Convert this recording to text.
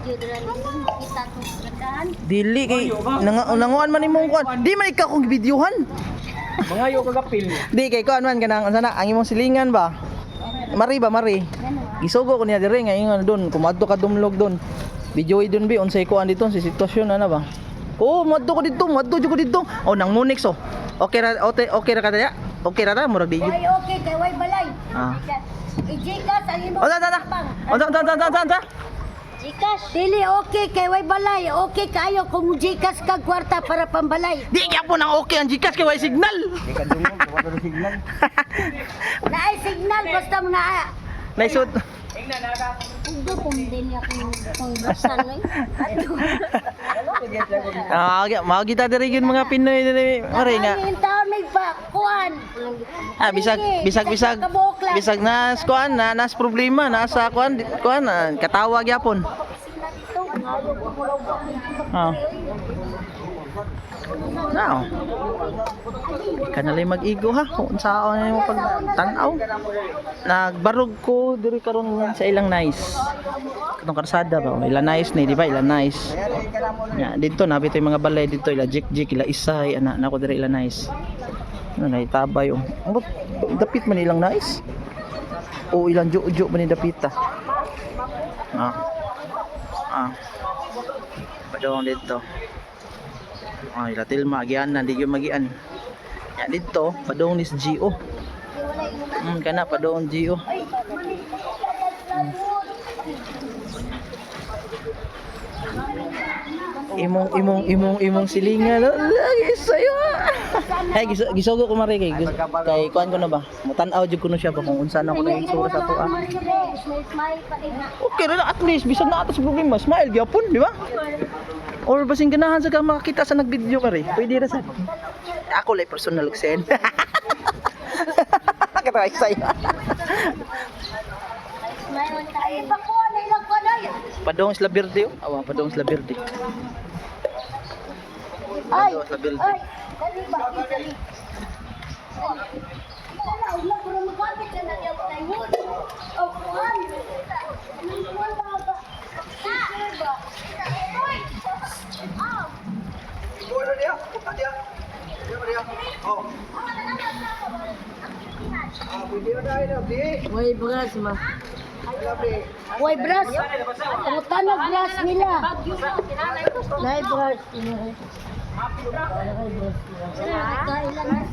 video dira ni kita to gandahan. Dili kay nanguan man imong kuan. Di man ikaw kong videohan. Mangayo kagapil. Di kay kuan man kanang sana ang imong silingan ba. Mari ba mari. Gisugo ko niya dire nga ingon doon kumadto ka dumlog doon. Video doon bi unsay kuan dito sa sitwasyon ana ba. Oh, madto ko dito. Oh, nang Munix oh. Okay ra ka daya. Okay ra ta murag di. Why okay kay why balay. Ah. Ijikas ang imo. Oh, da. Jikas. Dili okay kay way balay. Okay kayo kung jikas kag kwarta para pambalay. Di kaya po nang okay ang Gcash kay way signal. Di ka dumog, wala na signal. Naay signal basta mga Naisod. udo kung din akong basan lang. Mao kita diri gyud mga Pinoy diri mare nga. Ang taon may kuan. Bisag nas kuan na nas problema nasa kuan katawag yapon. Ah. Now. Kanalay mag-igo ha kung saan mo pagtanaw. Nagbarog ko diri karon sa ilang nice. Katong karsada ba, ilang nice ni, di ba? Ilang nice. Ya, dito na bitoy mga balay dito ila jik ila isay ana nako diri ilang nice. Ano na itabay oh. Dapit man ilang nice. O ilang jo man ni dapita. Padong dito. Ila tilma agian na di gyud magian. Ya dito padong nis GO. Kana padong GO. Imong silingan lagi sayo. Hey gisugo ko mari kay kuan ko na ba? Mutan-aw jud kuno siya ba kung unsa na ko kay sura sa to ah. Okay ra at least bisag na atas problema smile gyapon di ba? Or basing ganahan sa kang makakita sa nag-video mari. Pwede ra sa. Ako lay personal send. Kata say. Padong Isla Verde oh. Awa padong Isla Verde. Ay. Isla Verde. Ay. Dali ba? Dali. Wala ko ron magkapit ka na diyan tayo. Oh, kuan. Kuan ba ba? Oy. Ah. Wala dia, puta dia. Dia. Oh. Pwede na tayo, di. Way bras ma. Way bras. Putan na bras nila. Nay bras. Nay bras.